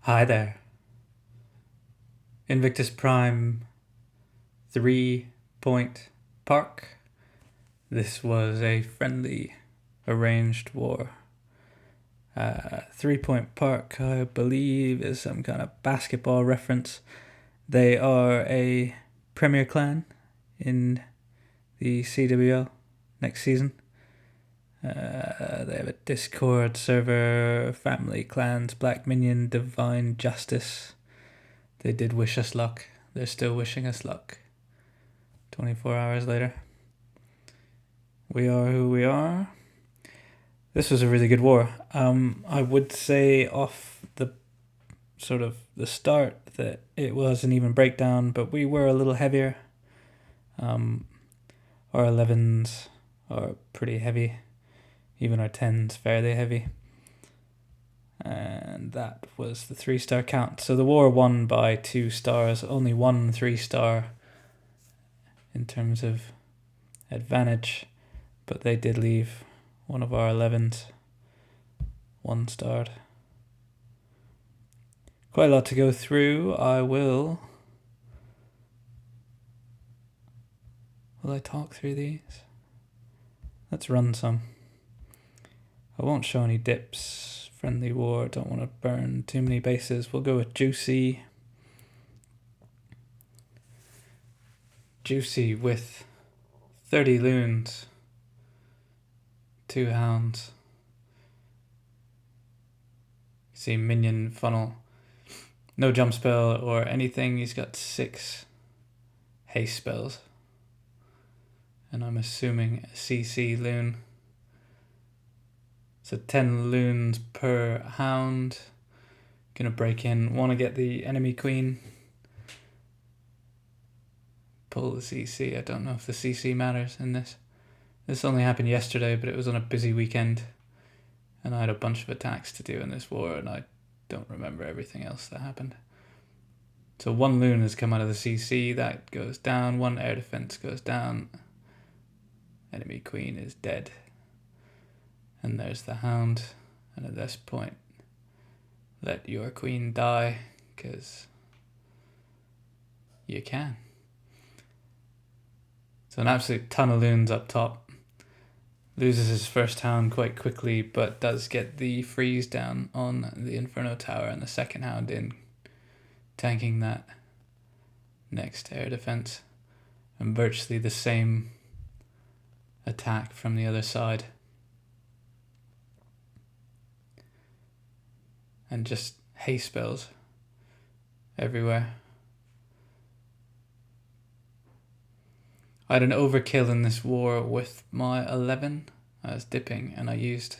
Hi there. Invictus Prime 3 Point Park. This was a friendly arranged war. 3 Point Park, I believe, is some kind of basketball reference. They are a premier clan in the CWL next season. They have a Discord server, family clans, Black Minion, Divine Justice. They did wish us luck. They're still wishing us luck. 24 hours later. We are who we are. This was a really good war. I would say off the sort of the start that it was an even breakdown, but we were a little heavier. Our 11s are pretty heavy. Even our 10s fairly heavy. And that was the 3-star count. So the war won by 2 stars. Only one 3-star in terms of advantage, but they did leave one of our 11s 1-starred. Quite a lot to go through. Will I talk through these? Let's run some. I won't show any dips. Friendly war, don't want to burn too many bases. We'll go with Juicy. Juicy with 30 loons, 2 hounds. See minion funnel. No jump spell or anything. He's got 6 haste spells. And I'm assuming a CC loon. So 10 loons per hound. Gonna break in. Want to get the enemy queen. Pull the CC. I don't know if the CC matters in this. This only happened yesterday, but it was on a busy weekend. And I had a bunch of attacks to do in this war, and I don't remember everything else that happened. So 1 loon has come out of the CC. That goes down. 1 air defense goes down. Enemy queen is dead. And there's the hound. And at this point, let your queen die, because you can. So an absolute ton of loons up top. Loses his first hound quite quickly, but does get the freeze down on the Inferno Tower and the second hound in, tanking that next air defense. And virtually the same attack from the other side. And just haste spells everywhere. I had an overkill in this war with my 11. I was dipping and I used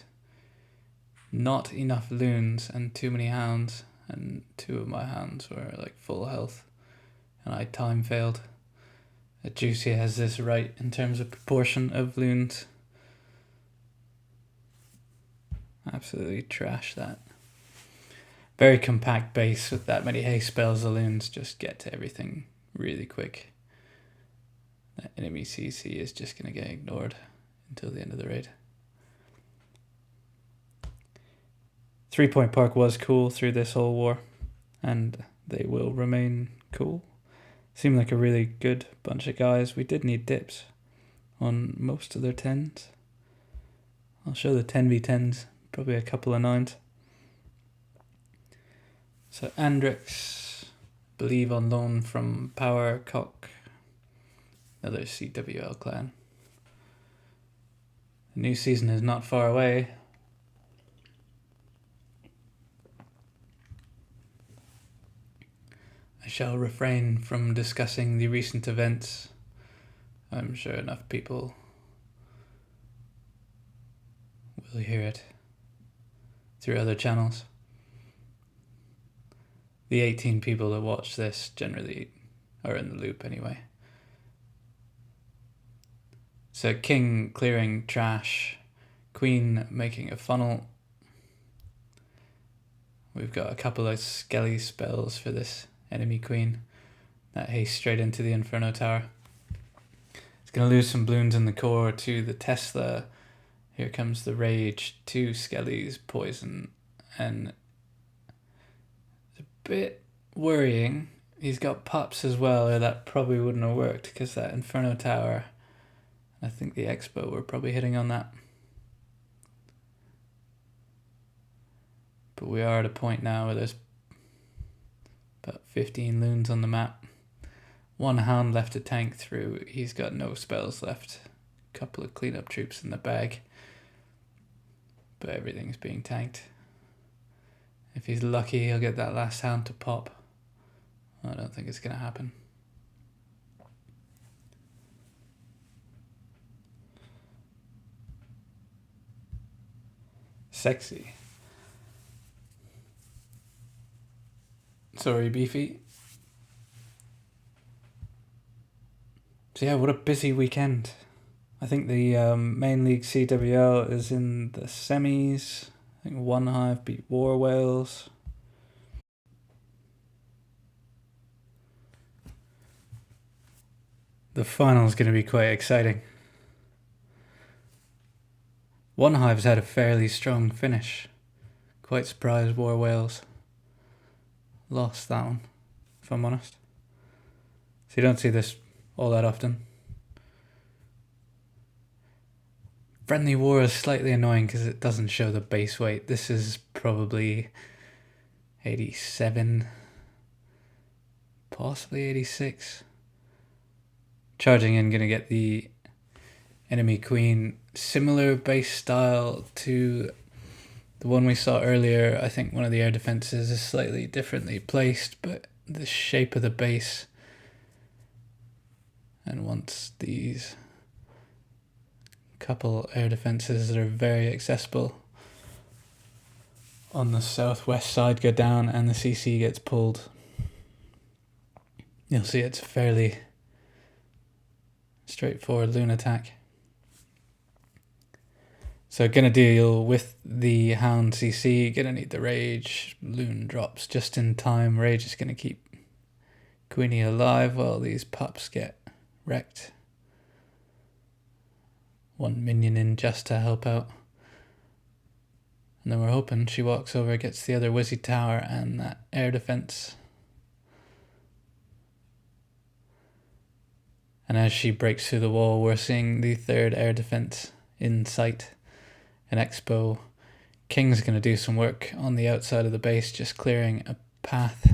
not enough loons and too many hounds, and 2 of my hounds were like full health and I time failed. Juicy has this right in terms of proportion of loons. Absolutely trash that. Very compact base with that many haste spells. The loons just get to everything really quick. That enemy CC is just going to get ignored until the end of the raid. 3 Point Park was cool through this whole war, and they will remain cool. Seemed like a really good bunch of guys. We did need dips on most of their 10s. I'll show the 10v10s, probably a couple of 9s. So Andrix, believe on loan from Power Cock, another CWL clan. The new season is not far away. I shall refrain from discussing the recent events. I'm sure enough people will hear it through other channels. The 18 people that watch this generally are in the loop anyway. So king clearing trash, queen making a funnel. We've got a couple of skelly spells for this enemy queen. That haste straight into the Inferno Tower. It's going to lose some balloons in the core to the Tesla. Here comes the Rage, 2 skellies, poison, and bit worrying. He's got pups as well, or that probably wouldn't have worked because that Inferno Tower, I think the Expo were probably hitting on that. But we are at a point now where there's about 15 loons on the map. One hound left to tank through. He's got no spells left. A couple of cleanup troops in the bag. But everything's being tanked. If he's lucky, he'll get that last hound to pop. I don't think it's going to happen. Sexy. Sorry, Beefy. So yeah, what a busy weekend. I think the main league CWL is in the semis. I think One Hive beat War Whales. The final is going to be quite exciting. One Hive's had a fairly strong finish. Quite surprised War Whales lost that one, if I'm honest. So you don't see this all that often. Friendly War is slightly annoying because it doesn't show the base weight. This is probably 87, possibly 86. Charging in, gonna get the enemy queen. Similar base style to the one we saw earlier. I think one of the air defenses is slightly differently placed, but the shape of the base. And once these couple air defenses that are very accessible on the southwest side go down and the CC gets pulled, you'll see it's a fairly straightforward loon attack. So gonna deal with the Hound CC, gonna need the Rage. Loon drops just in time. Rage is gonna keep Queenie alive while these pups get wrecked. One minion in just to help out. And then we're hoping she walks over, gets the other Wizzy Tower and that air defense. And as she breaks through the wall, we're seeing the third air defense in sight. An Expo. King's going to do some work on the outside of the base, just clearing a path.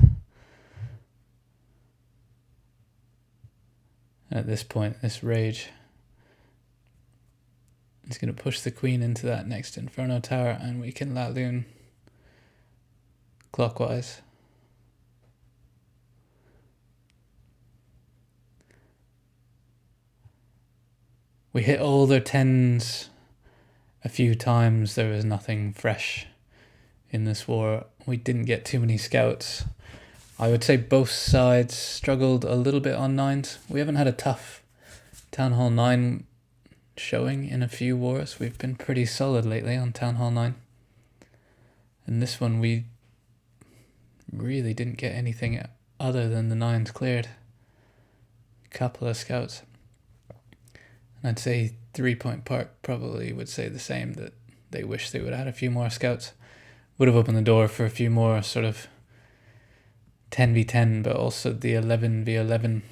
And at this point, this Rage is going to push the Queen into that next Inferno Tower, and we can La Loon clockwise. We hit all their 10s a few times. There was nothing fresh in this war. We didn't get too many scouts. I would say both sides struggled a little bit on 9s. We haven't had a tough Town Hall 9 showing in a few wars. We've been pretty solid lately on Town Hall 9. And this one we really didn't get anything other than the 9s cleared. A couple of scouts. And I'd say 3PointPark probably would say the same, that they wish they would have had a few more scouts. Would have opened the door for a few more sort of 10v10, but also the 11v11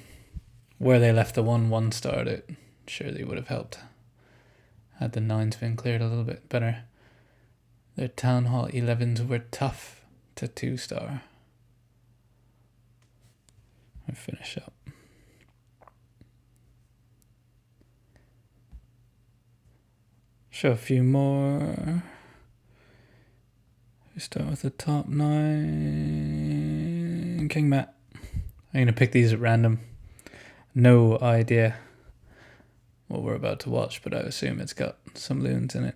where they left the 1 star, it surely would have helped had the 9s been cleared a little bit better. Their Town Hall 11s were tough to 2-star. I'll finish up. Show a few more. We start with the top 9. King Matt. I'm going to pick these at random. No idea what we're about to watch, but I assume it's got some loons in it.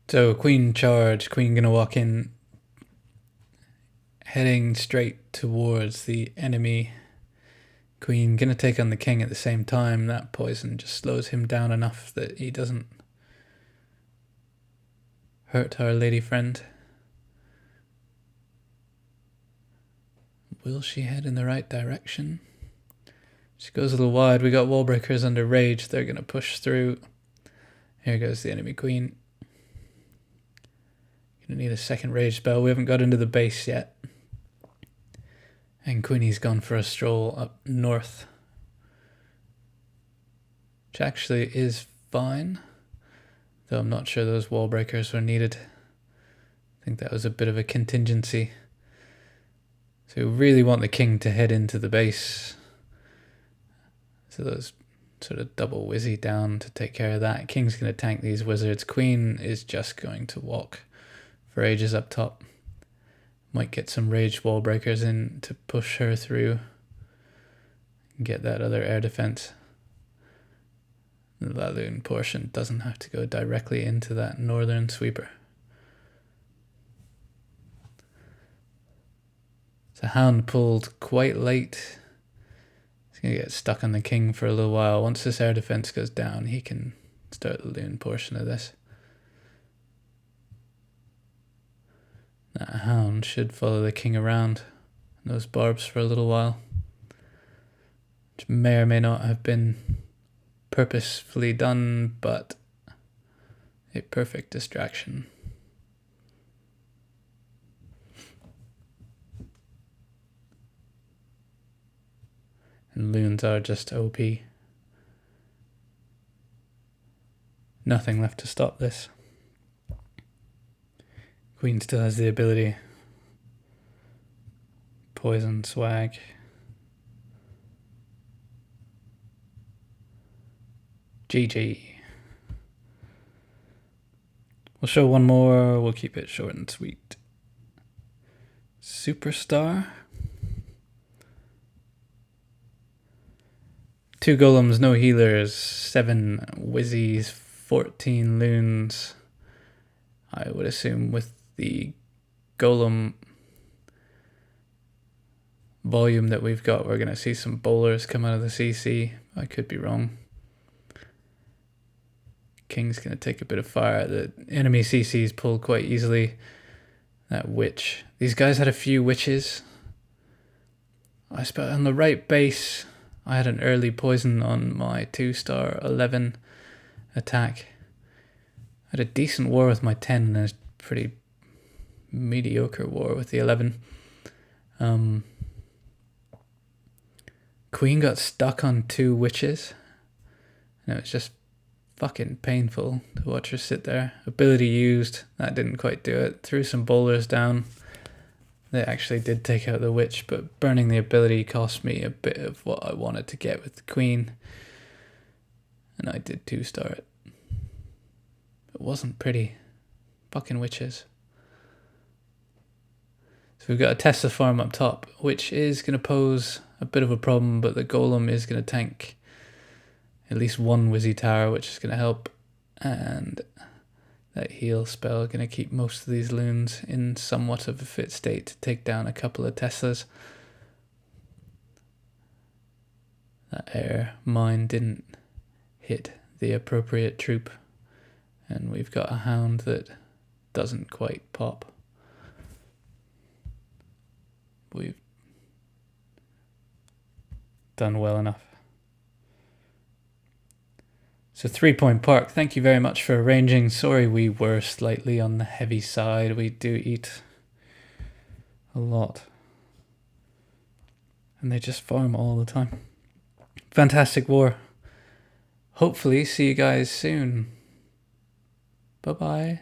So Queen charge. Queen going to walk in, heading straight towards the enemy. Queen gonna take on the king at the same time. That poison just slows him down enough that he doesn't hurt our lady friend. Will she head in the right direction? She goes a little wide. We got wall breakers under rage. They're going to push through. Here goes the enemy queen. Gonna need a second rage spell. We haven't got into the base yet. And Queenie's gone for a stroll up north. Which actually is fine. Though I'm not sure those wall breakers were needed. I think that was a bit of a contingency. So we really want the king to head into the base. So those sort of double wizzy down to take care of that. King's going to tank these wizards. Queen is just going to walk for ages up top. Might get some raged wall breakers in to push her through and get that other air defense. The Laloon portion doesn't have to go directly into that northern sweeper. So Hound pulled quite late. He's going to get stuck on the king for a little while. Once this air defense goes down, he can start the Loon portion of this. That Hound should follow the king around those barbs for a little while. Which may or may not have been purposefully done, but a perfect distraction. And Loons are just OP. Nothing left to stop this. Queen still has the ability. Poison swag. GG. We'll show one more. We'll keep it short and sweet. Superstar. 2 golems, no healers, 7 wizzies, 14 loons. I would assume with the golem volume that we've got, we're going to see some bowlers come out of the CC. I could be wrong. King's going to take a bit of fire. The enemy CC's pulled quite easily. That witch. These guys had a few witches. I suppose on the right base, I had an early poison on my 2-star 11 attack. I had a decent war with my 10 and a pretty mediocre war with the 11. Queen got stuck on 2 witches. And it was just fucking painful to watch her sit there. Ability used. That didn't quite do it. Threw some bowlers down. They actually did take out the witch, but burning the ability cost me a bit of what I wanted to get with the queen. And I did 2-star it. It wasn't pretty. Fucking witches. So we've got a Tesla farm up top, which is going to pose a bit of a problem, but the golem is going to tank at least 1 wizzy tower, which is going to help. And that heal spell going to keep most of these loons in somewhat of a fit state to take down a couple of Teslas. That air mine didn't hit the appropriate troop, and we've got a hound that doesn't quite pop. We've done well enough. So 3PointPark, thank you very much for arranging. Sorry we were slightly on the heavy side. We do eat a lot. And they just farm all the time. Fantastic war. Hopefully see you guys soon. Bye-bye.